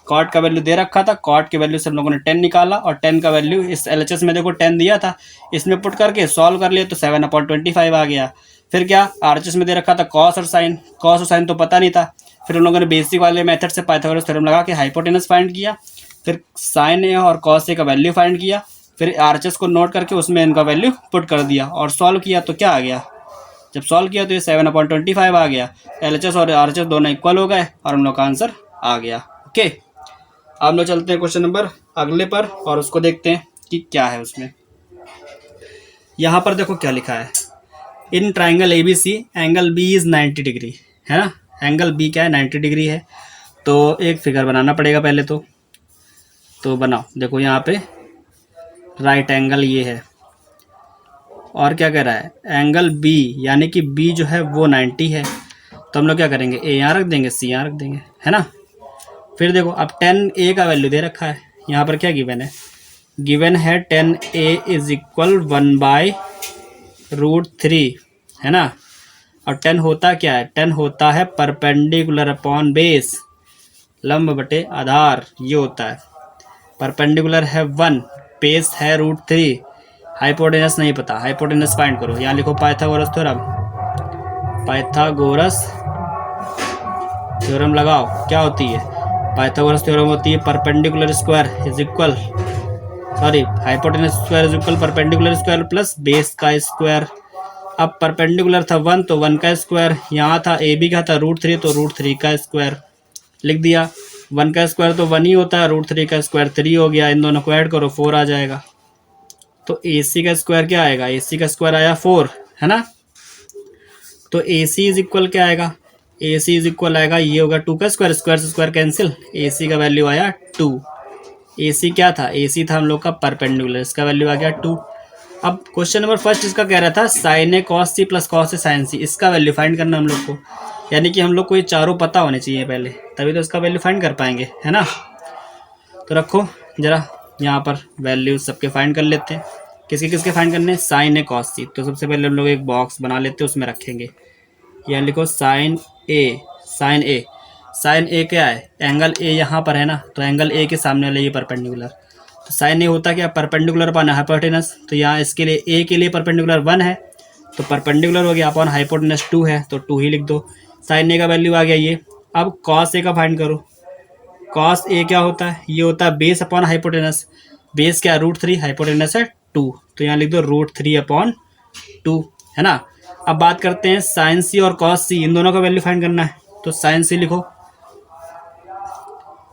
कॉट का वैल्यू दे रखा था, कॉट के वैल्यू से हम लोगों ने 10 निकाला, और 10 का वैल्यू इस LHS में देखो 10 दिया था, इसमें पुट करके सॉल्व कर लिया, तो 7/25 आ गया। फिर क्या RHS में दे रखा था कॉस और साइन तो पता नहीं था। फिर उन लोगों ने बेसिक वाले मेथड से पाइथागोरस थ्योरम लगा के हाइपोटेनस फाइंड किया, फिर साइन ए और कॉस ए का वैल्यू फाइंड किया, फिर RHS को नोट करके उसमें इनका वैल्यू पुट कर दिया और सॉल्व किया, तो क्या आ गया, जब सॉल्व किया तो ये 7/25 आ गया। LHS और RHS दोनों इक्वल हो गए और हम लोग का आंसर आ गया। ओके, अब हम लोग चलते हैं क्वेश्चन नंबर अगले पर और उसको देखते हैं कि क्या है उसमें। यहाँ पर देखो क्या लिखा है, in triangle ABC angle B is 90 degree, है ना। एंगल B क्या है 90 डिग्री है, तो एक फिगर बनाना पड़ेगा पहले तो बनाओ। देखो यहाँ पे राइट एंगल ये है, और क्या कह रहा है एंगल B, यानी कि B जो है वो 90 है, तो हम लोग क्या करेंगे A यहाँ रख देंगे, C यहाँ रख देंगे, है ना। फिर देखो अब 10A का वैल्यू दे रखा है, यहाँ पर क्या गिवन है गिवन है 10a इज इक्वल 1/√3, है ना। और 10 होता क्या है, 10 होता है परपेंडिकुलर अपॉन बेस, लंब बटे आधार, ये होता है। परपेंडिकुलर है 1, बेस है √3, हाइपोटेनस नहीं पता, हाइपोटेनस फाइंड करो। यहाँ लिखो पाइथागोरस थ्योरम, पाइथागोरस थ्योरम लगाओ। क्या होती है पाइथागोरस थ्योरम, होती है perpendicular square is equal, sorry hypotenuse square is equal perpendicular square plus base का स्क्वायर। अब परपेंडिकुलर था 1 तो 1 का स्क्वायर, यहाँ था ए बी का था √3 तो √3 का स्क्वायर लिख दिया। 1 का स्क्वायर तो 1 ही होता है, √3 का स्क्वायर 3 हो गया, इन दोनों को ऐड करो 4 आ जाएगा। तो ए सी का स्क्वायर क्या आएगा, ए सी का स्क्वायर आया 4, है ना। तो ए सी इज इक्वल क्या आएगा, ए सी इज इक्वल आएगा, ये होगा 2 का स्क्वायर, स्क्वायर से स्क्वायर कैंसिल, ए सी का वैल्यू आया 2। ए सी क्या था, ए सी था हम लोग का परपेंडिकुलर, इसका वैल्यू आ गया 2। अब क्वेश्चन नंबर फर्स्ट इसका कह रहा था sign A cos C plus cos A sign सी, इसका वैल्यू फाइंड करना हम लोग को, यानी कि हम लोग को ये चारों पता होने चाहिए पहले, तभी तो इसका वैल्यू फाइंड कर पाएंगे, है ना। तो रखो जरा यहाँ पर वैल्यू सबके फाइंड कर लेते हैं। किसके किसके फाइंड करने हैं, साइन ए कॉस सी। तो सबसे पहले हम लोग एक बॉक्स बना लेते हैं, उसमें रखेंगे। यहाँ लिखो साइन ए, साइन ए, साइन ए क्या है, एंगल ए यहाँ पर है ना, तो एंगल ए के सामने वाले ये परपेंडिकुलर। तो साइन ए होता क्या, परपेंडिकुलर अपॉन हाइपोटेनस। तो यहाँ इसके लिए ए के लिए परपेंडिकुलर 1 है, तो परपेंडिकुलर हो गया, अपॉन हाइपोटेनस 2 है, तो 2 ही लिख दो। साइन ए का वैल्यू आ गया ये। अब कॉस ए का फाइंड करो। कॉस ए क्या होता है, ये होता है बेस अपॉन हाइपोटेनस। बेस क्या है √3, हाइपोटेनस है 2, तो यहाँ लिख दो √3/2, है ना। अब बात करते हैं साइन सी और कॉस सी, इन दोनों का वैल्यू फाइंड करना है। तो साइन सी लिखो,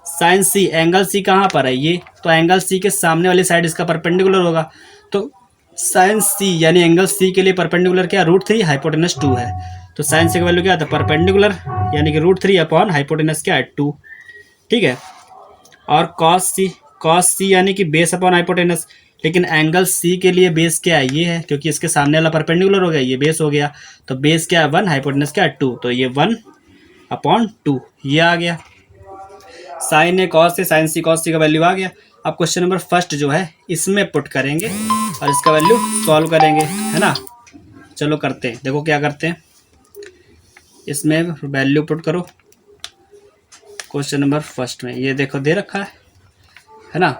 साइन सी, एंगल सी कहाँ पर है ये, तो एंगल सी के सामने वाली साइड इसका परपेंडिकुलर होगा। तो साइन सी यानी एंगल सी के लिए परपेंडिकुलर क्या, √3, हाइपोटेनस 2 है। तो साइन सी का वैल्यू क्या आता है, परपेंडिकुलर यानी कि √3 हाइपोटेनस क्या है 2, ठीक है। और कॉस सी, कॉस सी यानी कि बेस अपॉन हाइपोटेनस, लेकिन एंगल सी के लिए बेस क्या है, ये है, क्योंकि इसके सामने वाला परपेंडिकुलर हो गया, ये बेस हो गया। तो बेस क्या है 1, हाइपोटेनस क्या है 2, तो ये 1/2 ये आ गया। साइन ए कॉस से, साइन सी कॉस सी का वैल्यू आ गया। अब क्वेश्चन नंबर फर्स्ट जो है इसमें पुट करेंगे और इसका वैल्यू सॉल्व करेंगे, है ना। चलो करते हैं, देखो क्या करते हैं, इसमें वैल्यू पुट करो। क्वेश्चन नंबर फर्स्ट में ये देखो दे रखा है ना।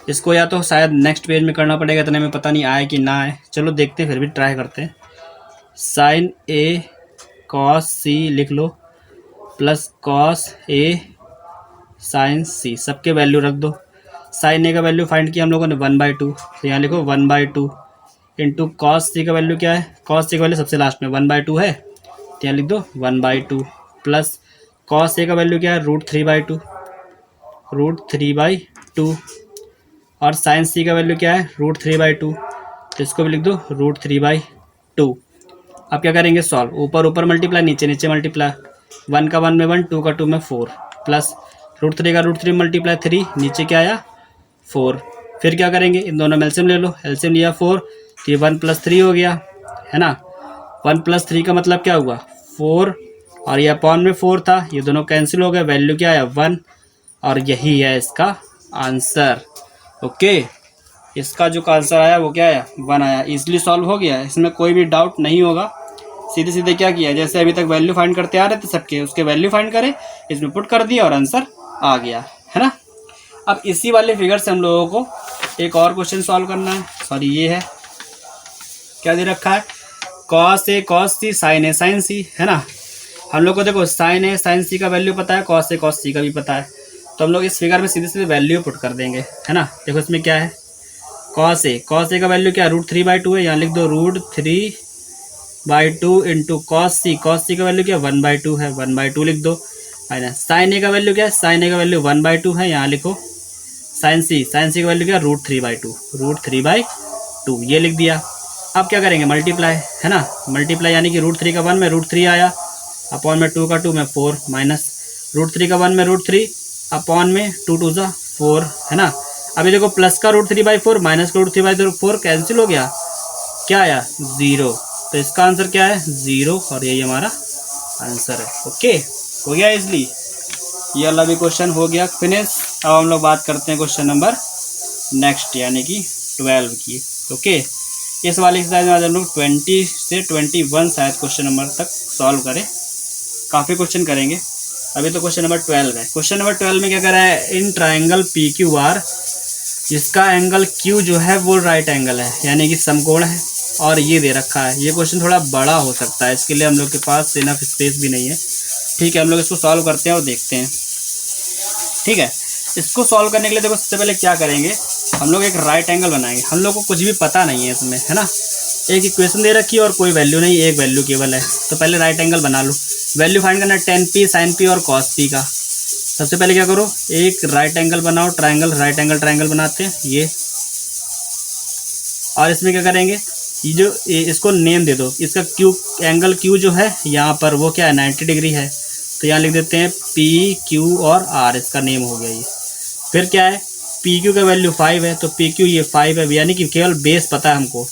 इसको या तो शायद नेक्स्ट पेज में करना पड़ेगा, इतने में पता नहीं आए कि ना आए, चलो देखते हैं, फिर भी ट्राई करते हैं। साइन ए कॉस सी लिख लो प्लस कॉस ए साइन सी, सबके वैल्यू रख दो। साइन ए का वैल्यू फाइंड किया हम लोगों ने 1/2, तो यहाँ लिखो 1/2 इंटू कॉस सी का वैल्यू क्या है, कॉस सी का वैल्यू सबसे लास्ट में 1/2 है, तो यहाँ लिख दो 1/2 प्लस कॉस ए का वैल्यू क्या है √3/2, √3/2 और साइन सी का वैल्यू क्या है √3/2, तो इसको भी लिख दो √3/2। अब क्या करेंगे सॉल्व, ऊपर ऊपर मल्टीप्लाई, नीचे नीचे मल्टीप्लाई, 1 का 1 में 1, 2 का 2 में 4 प्लस √3 का √3 मल्टीप्लाई 3, नीचे क्या आया 4। फिर क्या करेंगे, इन दोनों में एलसीएम ले लो, एलसीएम लिया 4, तो ये 1 + 3 हो गया, है ना। 1 + 3 का मतलब क्या हुआ 4, और ये अपॉन में 4 था, ये दोनों कैंसिल हो गए, वैल्यू क्या आया 1, और यही है इसका आंसर। ओके, इसका जो आंसर आया वो क्या आया 1 आया। इजीली सॉल्व हो गया, इसमें कोई भी डाउट नहीं होगा। सीधे सीधे क्या किया, जैसे अभी तक वैल्यू फाइंड करते आ रहे थे सबके, उसके वैल्यू फाइंड करे, इसमें पुट कर दिया और आंसर आ गया, है ना। अब इसी वाले फिगर से हम लोगों को एक और क्वेश्चन सॉल्व करना है। सॉरी, ये है क्या दे रखा है, कॉस ए कॉस सी साइन ए साइन सी, है ना। हम लोग को देखो साइन ए साइन सी का वैल्यू पता है, कॉस ए कॉस सी का भी पता है, तो हम लोग इस फिगर में सीधे सीधे वैल्यू पुट कर देंगे, है ना। देखो इसमें क्या है, कॉस ए का वैल्यू क्या है √3/2 है, यहाँ लिख दो √3/2 इंटू कॉस सी का वैल्यू क्या है 1/2 है, 1/2 लिख दो, माइनस साइन ए का वैल्यू क्या है, साइन ए का वैल्यू 1/2 है, यहाँ लिखो साइन सी का वैल्यू क्या है √3/2 ये लिख दिया। अब क्या करेंगे मल्टीप्लाई, है ना, मल्टीप्लाई यानी कि √3 का 1 में √3 आया, अपॉन में 2 का 2 में 4, माइनस √3 का 1 में √3, अपॉन में 2 2 जा 4, है ना। अभी देखो प्लस का √3/4 माइनस का √3/4 कैंसिल हो गया, क्या आया 0, तो इसका आंसर क्या है 0, और यही हमारा आंसर है। ओके, हो गया इसलिए ये वाला भी क्वेश्चन हो गया फिनिश। अब हम लोग बात करते हैं क्वेश्चन नंबर नेक्स्ट यानी कि 12 की। ओके, इस वाले एक्सरसाइज में आज हम लोग 20 से 21 शायद क्वेश्चन नंबर तक सॉल्व करें। काफ़ी क्वेश्चन करेंगे। अभी तो क्वेश्चन नंबर 12 है। क्वेश्चन नंबर 12 में क्या करा है, in triangle P Q R जिसका एंगल क्यू जो है वो राइट एंगल है यानी कि समकोण है और ये दे रखा है। ये क्वेश्चन थोड़ा बड़ा हो सकता है, इसके लिए हम लोग के पास इनफ स्पेस भी नहीं है। ठीक है, हम लोग इसको सॉल्व करते हैं और देखते हैं। ठीक है, इसको सॉल्व करने के लिए देखो सबसे पहले क्या करेंगे, हम लोग एक राइट एंगल बनाएंगे। हम लोग को कुछ भी पता नहीं है इसमें, है ना। एक इक्वेशन दे रखी है और कोई वैल्यू नहीं, एक वैल्यू केवल है। तो पहले राइट एंगल बना लो। वैल्यू फाइंड करना है tan p sin p और cos p का। सबसे पहले क्या करो, एक राइट एंगल बनाओ, ट्राइंगल, राइट एंगल ट्राइंगल बनाते हैं ये। और इसमें क्या करेंगे, ये जो इसको नेम दे दो। इसका क्यू एंगल क्यू जो है यहाँ पर वो क्या है 90 डिग्री है। तो यहाँ लिख देते हैं पी क्यू और आर, इसका नेम हो गया ये। फिर क्या है, पी क्यू का वैल्यू 5 है तो पी क्यू ये 5 है, यानी कि केवल बेस पता है हमको।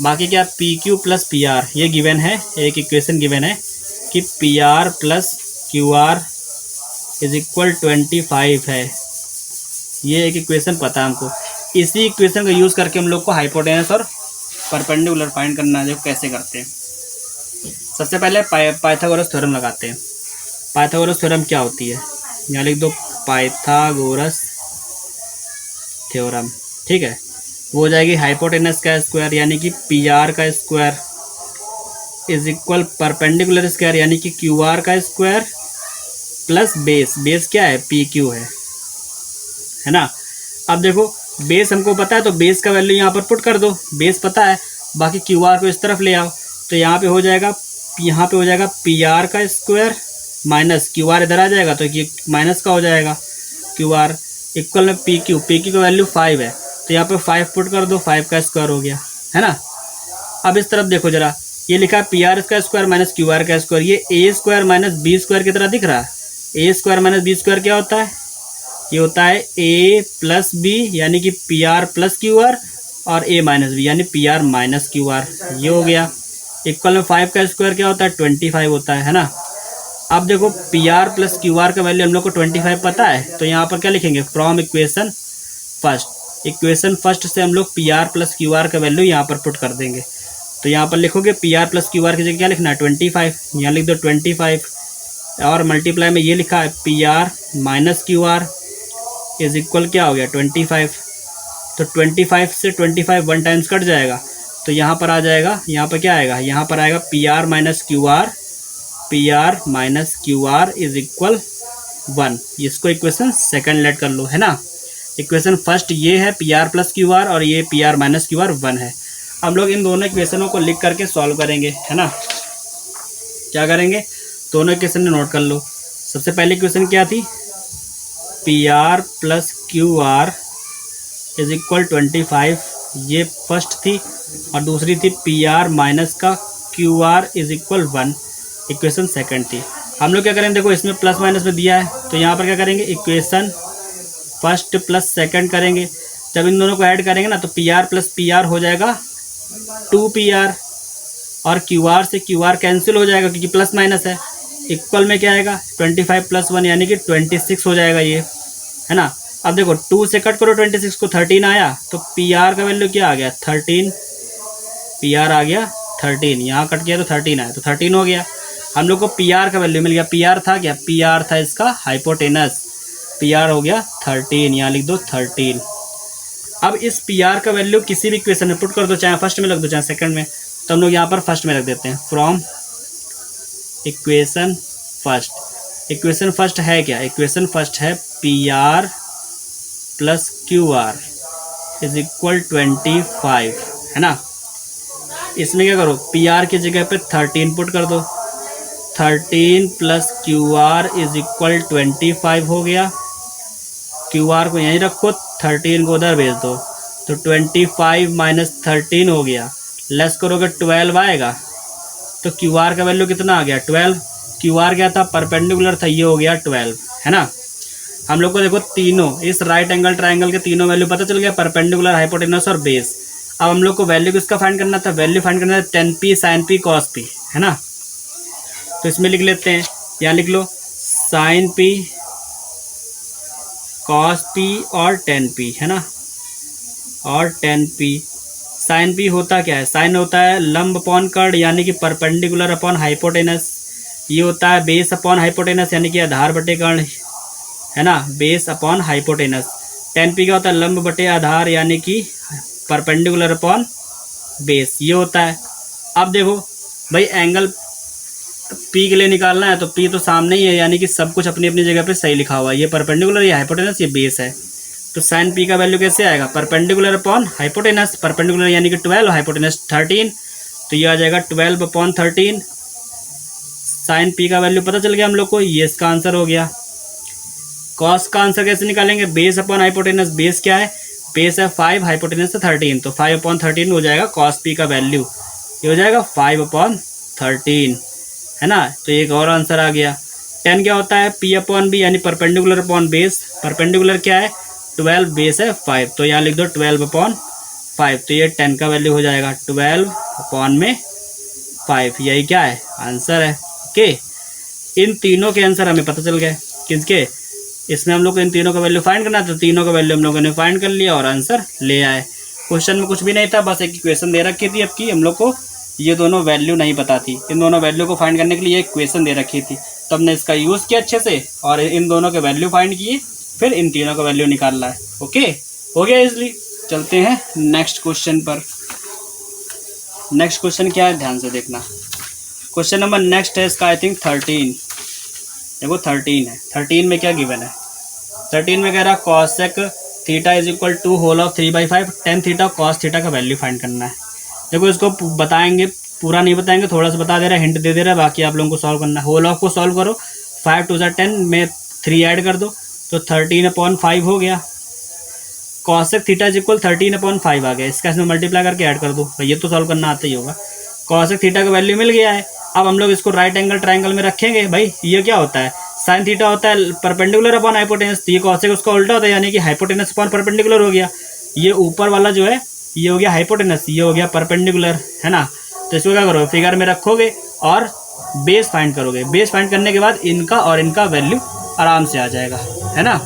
बाकी क्या, P Q plus P R ये गिवन है, एक इक्वेशन गिवन है कि P R plus Q R is equal 25 है। ये एक इक्वेशन पता है हमको। इसी इक्वेशन का यूज़ करके हम लोग को हाइपोटेनस और परपेंडिकुलर फाइंड करना है। जो कैसे करते हैं, सबसे पहले पाइथागोरस थ्योरम लगाते हैं। पाइथागोरस थ्योरम क्या होती है, यहाँ लिख दो पाइथागोरस थ्योरम। ठीक है, वो हो जाएगी हाइपोटेनस का स्क्वायर यानी कि पी आर का square is equal perpendicular square यानी कि क्यू आर का स्क्वायर प्लस बेस। बेस क्या है, पी क्यू है ना। अब देखो बेस हमको पता है तो बेस का वैल्यू यहाँ पर पुट कर दो, बेस पता है। बाकी क्यू आर को इस तरफ ले आओ तो यहाँ पे हो जाएगा पी आर का स्क्वायर माइनस क्यू आर इधर आ जाएगा तो ये माइनस का हो जाएगा क्यू आर इक्वल में पी क्यू का वैल्यू 5 है तो यहाँ पे 5 पुट कर दो, 5 का स्क्वायर हो गया, है ना। अब इस तरफ देखो जरा, ये लिखा है पी आर का स्क्वायर माइनस क्यू आर का स्क्वायर। ये ए स्क्वायर माइनस बी स्क्वायर की तरह दिख रहा है। ए स्क्वायर माइनस बी स्क्वायर क्या होता है, ये होता है ए प्लस बी यानी कि P R plus Q R और ए माइनस बी यानी P R minus Q R. ये हो गया इक्वल में 5 का स्क्वायर क्या होता है 25 होता है ना। अब देखो P R plus Q R का वैल्यू हम लोग को 25 पता है तो यहाँ पर क्या लिखेंगे, from equation first. Equation first से हम लोग P R plus Q R का वैल्यू यहाँ पर पुट कर देंगे। तो यहाँ पर लिखोगे P R plus Q R की जगह क्या लिखना है 25, यहाँ लिख दो 25 और मल्टीप्लाई में ये लिखा है P R minus Q R is equal क्या हो गया 25। तो 25 से 25 1 टाइम्स कट जाएगा तो यहाँ पर आ जाएगा, यहाँ पर क्या आएगा, यहाँ पर आएगा P R minus Q R is equal 1। इसको इक्वेशन सेकंड लेट कर लो, है ना। इक्वेशन फर्स्ट ये है P R plus Q R और ये P R minus Q R 1 है। हम लोग इन दोनों इक्वेशनों को लिख करके सॉल्व करेंगे, है ना। क्या करेंगे, दोनों इक्वेशन नोट कर लो। सबसे पहली इक्वेशन क्या थी, P R plus Q R is equal 25, ये फर्स्ट थी। और दूसरी थी पी आर माइनस का Q R is equal 1, equation second थी। हम लोग क्या करेंगे, देखो इसमें प्लस माइनस में दिया है तो यहाँ पर क्या करेंगे, इक्वेशन फर्स्ट प्लस सेकंड करेंगे। जब इन दोनों को ऐड करेंगे ना तो P R plus P R हो जाएगा 2PR और क्यू आर से क्यू आर कैंसिल हो जाएगा क्योंकि प्लस माइनस है। इक्वल में क्या आएगा 25 प्लस 1 यानी कि 26 हो जाएगा ये, है ना। अब देखो 2 से कट करो 26 को, 13 आया तो पी आर का वैल्यू क्या आ गया 13, पी आर आ गया 13। यहाँ कट किया तो 13 आया तो 13 हो गया। हम लोग को पी आर का वैल्यू मिल गया। पी आर था क्या, पी आर था इसका हाइपोटेनस, पी आर हो गया 13, यहाँ लिख दो 13। अब इस पी आर का वैल्यू किसी भी इक्वेशन में पुट कर दो, चाहे फर्स्ट में रख दो चाहे सेकंड में। तो हम लोग यहाँ पर फर्स्ट में रख देते हैं, from equation first. Equation first है क्या, इक्वेशन फर्स्ट है P R plus Q R is equal 25, है ना। इसमें क्या करो, पी आर की जगह पे 13 पुट कर दो, 13 plus Q R is equal 25 हो गया। क्यू आर को यहीं रखो, 13 को उधर भेज दो तो 25 माइनस 13 हो गया। लेस करोगे 12 आएगा तो क्यू आर का वैल्यू कितना आ गया 12। क्यू आर क्या था, परपेंडिकुलर था, ये हो गया 12, है ना। हम लोग को देखो तीनों इस राइट एंगल ट्राइंगल के तीनों वैल्यू पता चल गया, परपेंडिकुलर, हाइपोटेनस और बेस। अब हम लोग को वैल्यू किसका फाइंड करना था, वैल्यू फाइंड करना था tan p sin p cos p, है ना। तो इसमें लिख लेते हैं, यहाँ लिख लो sin p cos p और tan p, है ना। और टेन पी। साइन पी होता क्या है? साइन होता है लंब अपॉन कर्ण यानी कि परपेंडिकुलर अपॉन हाइपोटेनस। ये होता है बेस अपॉन हाइपोटेनस यानी कि आधार बटे कर्ण, है ना, base upon hypotenuse. Ten P का होता है लंब बटे आधार यानी कि परपेंडिकुलर अपॉन बेस, ये होता है। अब देखो भाई एंगल पी के लिए निकालना है तो पी तो सामने ही है यानी कि सब कुछ अपनी अपनी जगह पे सही लिखा हुआ है। ये परपेंडिकुलर, ये हाइपोटेनस, ये बेस है। तो साइन पी का वैल्यू कैसे आएगा? परपेंडिकुलर अपॉन हाइपोटेनस, परपेंडिकुलर यानी कि 12, हाइपोटेनस 13, तो ये आ जाएगा 12 अपॉन 13। साइन पी का वैल्यू पता चल गया हम लोग को, ये इसका आंसर हो गया। कॉस का आंसर कैसे निकालेंगे? बेस अपॉन हाइपोटेनस, बेस क्या है? बेस है 5, हाइपोटेनस है 13, तो 5 अपॉन 13 हो जाएगा कॉस पी का वैल्यू, ये हो जाएगा 5 अपॉन 13, है ना। तो एक और आंसर आ गया। 10 क्या होता है? पी अपॉन बी यानी परपेंडिकुलर अपॉन बेस, परपेंडिकुलर क्या है? 12, बेस है 5, तो यहाँ लिख दो 12 अपॉन 5, तो ये 10 का वैल्यू हो जाएगा 12 अपॉन में 5, यही क्या है? आंसर है। ओके, इन तीनों के आंसर हमें पता चल गए। किसके? इसमें हम लोग को इन तीनों का वैल्यू फाइंड करना है, तो तीनों का वैल्यू हम लोगों ने फाइंड कर लिया और आंसर ले आए। क्वेश्चन में कुछ भी नहीं था, बस एक इक्वेशन दे रखी थी अब की हम लोग को, ये दोनों वैल्यू नहीं पता थी। इन दोनों वैल्यू को फाइंड करने के लिए एक इक्वेशन दे रखी थी, तो हमने इसका यूज़ किया अच्छे से और इन दोनों के वैल्यू फाइंड किए, फिर इन तीनों का वैल्यू निकालना है। ओके, हो गया इजली। चलते हैं नेक्स्ट क्वेश्चन पर। नेक्स्ट क्वेश्चन क्या है, ध्यान से देखना। क्वेश्चन नंबर नेक्स्ट है इसका आई थिंक 13, देखो 13 है। 13 में क्या गिवन है? 13 में कह रहा cosec theta is equal to whole of 3/5 tan theta cos theta का वैल्यू फाइंड करना है। देखो इसको बताएंगे, पूरा नहीं बताएंगे, थोड़ा सा बता दे रहा है, हिंट दे दे रहा है, बाकी आप लोगों को सॉल्व करना है। होल ऑफ को सॉल्व करो, 5 2 10 में 3 ऐड कर दो तो 13 अपॉन 5 हो गया। Cosec theta is equal 13 upon 5 आ गया, इसका इसमें मल्टीप्लाई करके ऐड कर दो, तो ये तो सॉल्व करना आता ही होगा। कॉसेक थीटा का वैल्यू मिल गया है। अब हम लोग इसको राइट एंगल ट्राइंगल में रखेंगे। भाई ये क्या होता है? साइन थीटा होता है परपेंडिकुलर अपॉन हाइपोटेनस, तो ये कॉसेक उसका उल्टा होता है यानी कि हाइपोटेनस अपॉन परपेंडिकुलर हो गया। ये ऊपर वाला जो है ये हो गया हाइपोटेनस, ये हो गया परपेंडिकुलर, है ना। तो इसको क्या करोगे? फिगर में रखोगे और बेस फाइंड करोगे। बेस फाइंड करने के बाद इनका और इनका वैल्यू आराम से आ जाएगा, है ना।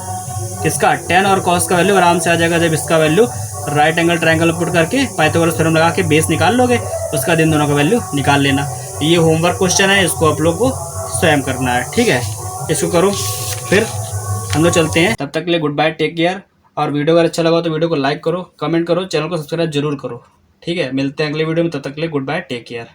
किसका? टेन और कॉस का वैल्यू आराम से आ जाएगा जब इसका value right angle triangle put करके पाइथागोरस थ्योरम लगा के बेस निकाल लोगे, उसका दिन दोनों का वैल्यू निकाल लेना। ये होमवर्क क्वेश्चन है, इसको आप लोग को स्वयं करना है, ठीक है। इसको करो, फिर हम लोग चलते हैं। तब तक के लिए गुड बाय, टेक केयर। और वीडियो अगर अच्छा लगा तो वीडियो को लाइक करो, कमेंट करो, चैनल को सब्सक्राइब जरूर करो, ठीक है। मिलते हैं अगले वीडियो में, तब तक के लिए गुड बाय, टेक केयर।